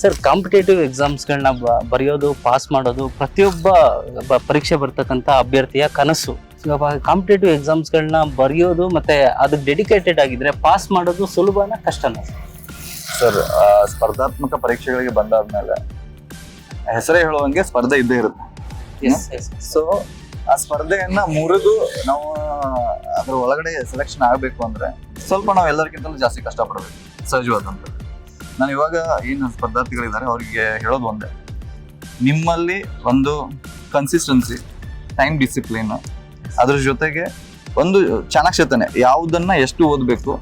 Sir competitive ಎಕ್ಸಾಮ್ಸ್ಗಳನ್ನ ಬರೆಯೋದು pass ಮಾಡೋದು ಪ್ರತಿಯೊಬ್ಬ ಪರೀಕ್ಷೆ ಬರ್ತಕ್ಕಂಥ ಅಭ್ಯರ್ಥಿಯ ಕನಸು. ಕಾಂಪಿಟೇಟಿವ್ ಎಕ್ಸಾಮ್ಸ್ಗಳನ್ನ ಬರೆಯೋದು ಮತ್ತೆ ಅದಕ್ಕೆ ಡೆಡಿಕೇಟೆಡ್ ಆಗಿದ್ರೆ ಪಾಸ್ ಮಾಡೋದು ಸುಲಭನ ಕಷ್ಟನ? ಸರ್ ಸ್ಪರ್ಧಾತ್ಮಕ ಪರೀಕ್ಷೆಗಳಿಗೆ ಬಂದಾದ್ಮೇಲೆ ಹೆಸರೇ ಹೇಳುವಂಗೆ ಸ್ಪರ್ಧೆ ಇದ್ದೇ ಇರುತ್ತೆ. ಸೊ ಆ ಸ್ಪರ್ಧೆಯನ್ನ ಮುರಿದು ನಾವು ಅದ್ರ ಒಳಗಡೆ ಸೆಲೆಕ್ಷನ್ ಆಗ್ಬೇಕು ಅಂದ್ರೆ ಸ್ವಲ್ಪ ನಾವು ಎಲ್ಲರಿಗಿಂತಲೂ ಜಾಸ್ತಿ ಕಷ್ಟಪಡ್ಬೇಕು, ಸಹಜವಾದಂತ. ನಾನು ಇವಾಗ ಏನು ಸ್ಪರ್ಧಾರ್ಥಿಗಳಿದ್ದಾರೆ ಅವ್ರಿಗೆ ಹೇಳೋದು ಒಂದೇ, ನಿಮ್ಮಲ್ಲಿ ಒಂದು ಕನ್ಸಿಸ್ಟೆನ್ಸಿ, ಟೈಮ್ ಡಿಸಿಪ್ಲಿನ್, ಅದ್ರ ಜೊತೆಗೆ ಒಂದು ಚಾಣಾಕ್ಷತನೆ, ಯಾವುದನ್ನ ಎಷ್ಟು ಓದಬೇಕು,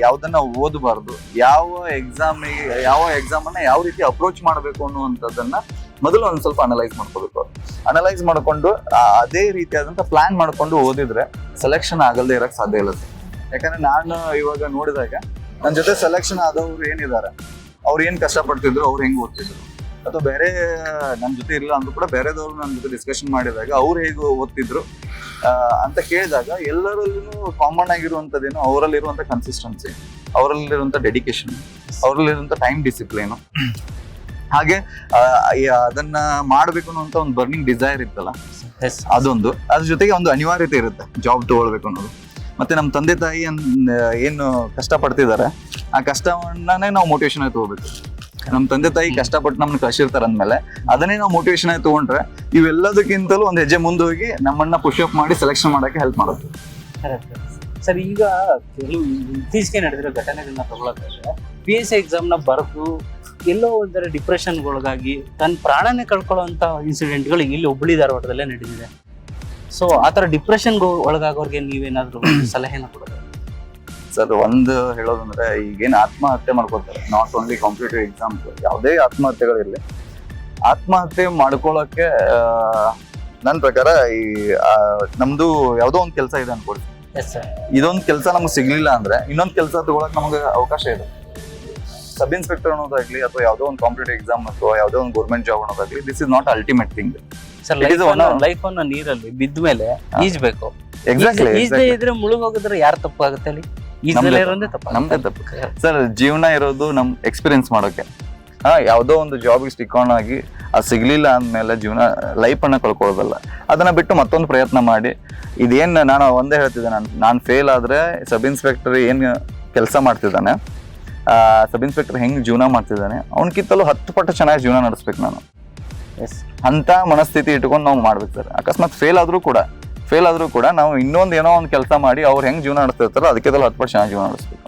ಯಾವುದನ್ನ ಓದಬಾರ್ದು, ಯಾವ ಎಕ್ಸಾಮನ್ನ ಯಾವ ರೀತಿ ಅಪ್ರೋಚ್ ಮಾಡಬೇಕು ಅನ್ನುವಂಥದ್ದನ್ನ ಮೊದಲು ಒಂದ್ ಸ್ವಲ್ಪ ಅನಲೈಸ್ ಮಾಡ್ಕೋಬೇಕು. ಅನಲೈಸ್ ಮಾಡ್ಕೊಂಡು ಅದೇ ರೀತಿಯಾದಂತ ಪ್ಲಾನ್ ಮಾಡ್ಕೊಂಡು ಓದಿದ್ರೆ ಸೆಲೆಕ್ಷನ್ ಆಗಲ್ದೇ ಇರಕ್ ಸಾಧ್ಯ ಇಲ್ಲ ಸರ್. ಯಾಕಂದ್ರೆ ನಾನು ಇವಾಗ ನೋಡಿದಾಗ ನನ್ನ ಜೊತೆ ಸೆಲೆಕ್ಷನ್ ಆದವ್ರು ಏನಿದ್ದಾರೆ, ಅವ್ರು ಏನ್ ಕಷ್ಟಪಡ್ತಿದ್ರು, ಅವ್ರು ಹೆಂಗ್ ಓದ್ತಿದ್ರು, ಅಥವಾ ಬೇರೆ ನನ್ನ ಜೊತೆ ಇಲ್ಲ ಅಂದ್ರೂ ಕೂಡ ಬೇರೆದವ್ರು ನನ್ನ ಜೊತೆ ಡಿಸ್ಕಷನ್ ಮಾಡಿದಾಗ ಅವ್ರು ಹೇಗೆ ಓದ್ತಿದ್ರು ಅಂತ ಕೇಳಿದಾಗ ಎಲ್ಲರಲ್ಲೂ ಕಾಮನ್ ಆಗಿರುವಂತದ್ದೇನು ಅವರಲ್ಲಿರುವಂತ ಕನ್ಸಿಸ್ಟೆನ್ಸಿ, ಅವರಲ್ಲಿರುವಂತ ಡೆಡಿಕೇಶನ್, ಅವರಲ್ಲಿರುವಂತ ಟೈಮ್ ಡಿಸಿಪ್ಲಿನ್, ಹಾಗೆ ಅದನ್ನ ಮಾಡ್ಬೇಕು ಅನ್ನೋಂತ ಒಂದು ಬರ್ನಿಂಗ್ ಡಿಸೈರ್ ಇತ್ತಲ್ಲ, ಅದೊಂದು. ಅದ್ರ ಜೊತೆಗೆ ಒಂದು ಅನಿವಾರ್ಯತೆ ಇರುತ್ತೆ ಜಾಬ್ ತಗೊಳ್ಬೇಕು ಅನ್ನೋದು. ಮತ್ತೆ ನಮ್ಮ ತಂದೆ ತಾಯಿ ಏನು ಕಷ್ಟ ಪಡ್ತಿದ್ದಾರೆ ಆ ಕಷ್ಟವನ್ನೇ ನಾವು ಮೋಟಿವೇಶನ್ ಆಗಿ ತಗೋಬೇಕು. ನಮ್ಮ ತಂದೆ ತಾಯಿ ಕಷ್ಟಪಟ್ಟು ನಮ್ಮನ್ನ ಕಳಿಸಿರ್ತಾರೆ ಅಂದ್ಮೇಲೆ ಅದನ್ನೇ ನಾವು ಮೋಟಿವೇಶನ್ ಆಗಿ ತಗೊಂಡ್ರೆ ಇವೆಲ್ಲದಕ್ಕಿಂತಲೂ ಒಂದು ಹೆಜ್ಜೆ ಮುಂದೆ ಹೋಗಿ ನಮ್ಮನ್ನ ಪುಷ್ ಅಪ್ ಮಾಡಿ ಸೆಲೆಕ್ಷನ್ ಮಾಡಕ್ಕೆ ಹೆಲ್ಪ್ ಮಾಡುತ್ತೆ. ಸರ್, ಈಗ ಕೆಲವು ಇತ್ತೀಚೆಗೆ ನಡೆದಿರೋ ಘಟನೆಗಳನ್ನ ತಗೊಳಕ್ಕಾದ್ರೆ PSI ಎಕ್ಸಾಮ್ನ ಬರೆದು ಎಲ್ಲೋ ಒಂಥರ ಡಿಪ್ರೆಷನ್ಗೊಳಗಾಗಿ ತನ್ನ ಪ್ರಾಣನೇ ಕಳ್ಕೊಳ್ಳೋಂಥ ಇನ್ಸಿಡೆಂಟ್ಗಳು ಇಲ್ಲಿ ಹುಬ್ಬಳ್ಳಿ ಧಾರವಾಡದಲ್ಲೇ ನಡೆದಿದೆ. ಸೊ ಆ ಥರ ಡಿಪ್ರೆಷನ್ಗೆ ಒಳಗಾಗೋರ್ಗೆ ನೀವೇನಾದ್ರೂ ಸಲಹೆನ ಕೊಡೋದು? ಸರ್, ಒಂದು ಹೇಳೋದಂದ್ರೆ ಈಗೇನು ಆತ್ಮಹತ್ಯೆ ಮಾಡ್ಕೋತಾರೆ, ನಾಟ್ ಓನ್ಲಿ ಕಾಂಪಿಟೇಟಿವ್ ಎಕ್ಸಾಮ್ಸ್, ಯಾವುದೇ ಆತ್ಮಹತ್ಯೆಗಳಿರಲಿ, ಆತ್ಮಹತ್ಯೆ ಮಾಡ್ಕೊಳ್ಳೋಕೆ ನನ್ನ ಪ್ರಕಾರ ಈ ನಮ್ದು ಯಾವುದೋ ಒಂದು ಕೆಲಸ ಇದೆ ಅನ್ಕೊಳ್ರಿ. ಇದೊಂದು ಕೆಲಸ ನಮ್ಗೆ ಸಿಗ್ಲಿಲ್ಲ ಅಂದ್ರೆ ಇನ್ನೊಂದು ಕೆಲಸ ತಗೊಳಕ್ ನಮ್ಗೆ ಅವಕಾಶ ಇದೆ. ಸಬ್ ಇನ್ಸ್ಪೆಕ್ಟರ್ ಅನ್ನೋದಾಗ್ಲಿ ಅಥವಾ ಯಾವುದೋ ಒಂದು ಕಾಂಪಿಟೇಟಿವ್ ಎಕ್ಸಾಮ್ ಅಥವಾ ಯಾವುದೋ ಒಂದು ಗೌರ್ಮೆಂಟ್ ಜಾಬ್ ಅನ್ನೋದಾಗ್ಲಿ, this is not ultimate thing. Life ಅನ್ನ ನೀರಲ್ಲಿ ಬಿದ್ದ ಮೇಲೆ ಈಜ್ಬೇಕು. ಎಕ್ಸಾಕ್ಟ್ಲಿ. ಈಜದೇ ಇದ್ರೆ ಮುಳುಗೋಗಿದ್ರೆ ಯಾರು ತಪ್ಪಾಗುತ್ತೆ ಅಲ್ಲಿ? ಈಜದಲ್ಲೇ ಇರೋದೇ ತಪ್ಪ, ನಮ್ದೇ ತಪ್ಪು ಸರ್. ಜೀವನ ಇರೋದು ನಮ್ ಎಕ್ಸ್ಪೀರಿಯನ್ಸ್ ಮಾಡೋಕೆ. ಯಾವುದೋ ಒಂದು ಜಾಬ್ಗೆ ಸ್ಟಿಕ್ ಆನ್ ಆಗಿ ಅದು ಸಿಗ್ಲಿಲ್ಲ ಅಂದ್ಮೇಲೆ ಜೀವನ ಲೈಫ್ ಅನ್ನ ಕಳ್ಕೊಳ್ಳೋದಲ್ಲ. ಅದನ್ನ ಬಿಟ್ಟು ಮತ್ತೊಂದು ಪ್ರಯತ್ನ ಮಾಡಿ, ಇದೇನ್ ನಾನು ಒಂದೇ ಹೇಳ್ತಿದ್ದೆ, ನಾನು ಫೇಲ್ ಆದ್ರೆ ಸಬ್ ಇನ್ಸ್ಪೆಕ್ಟರ್ ಏನ್ ಕೆಲಸ ಮಾಡ್ತಿದ್ದಾನೆ, ಸಬ್ ಇನ್ಸ್ಪೆಕ್ಟರ್ ಹೆಂಗ್ ಜೀವನ ಮಾಡ್ತಿದ್ದಾನೆ, ಅವನಕ್ಕಿಂತಲೂ 10 ಪಟ್ಟು ಚೆನ್ನಾಗಿ ಜೀವನ ನಡೆಸ್ಬೇಕು ನಾನು. ಅಂತ ಮನಸ್ಥಿತಿ ಇಟ್ಕೊಂಡು ನಾವು ಮಾಡ್ಬೇಕು ಸರ್. ಅಕಸ್ಮಾತ್ ಫೇಲ್ ಆದ್ರೂ ಕೂಡ ನಾವು ಇನ್ನೊಂದು ಏನೋ ಒಂದು ಕೆಲಸ ಮಾಡಿ ಅವ್ರು ಹೆಂಗ್ ಜೀವನ ನಡೆಸ್ತಿರ್ತಾರೋ ಅದಕ್ಕಿಂತಲೂ 10 ಪಟ್ಟು ಚೆನ್ನಾಗಿ ಜೀವನ ನಡೆಸ್ಬೇಕು.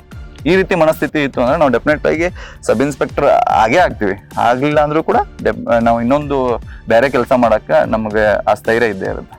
ಈ ರೀತಿ ಮನಸ್ಥಿತಿ ಇತ್ತು ಅಂದ್ರೆ ನಾವು ಡೆಫಿನೆಟ್ ಆಗಿ ಸಬ್ ಇನ್ಸ್ಪೆಕ್ಟರ್ ಆಗೇ ಆಗ್ತೀವಿ. ಆಗ್ಲಿಲ್ಲ ಅಂದ್ರೂ ಕೂಡ ನಾವು ಇನ್ನೊಂದು ಬೇರೆ ಕೆಲಸ ಮಾಡಕ್ಕೆ ನಮಗೆ ಆ ಸ್ಥೈರ್ಯ ಇದ್ದೇ ಇರುತ್ತೆ.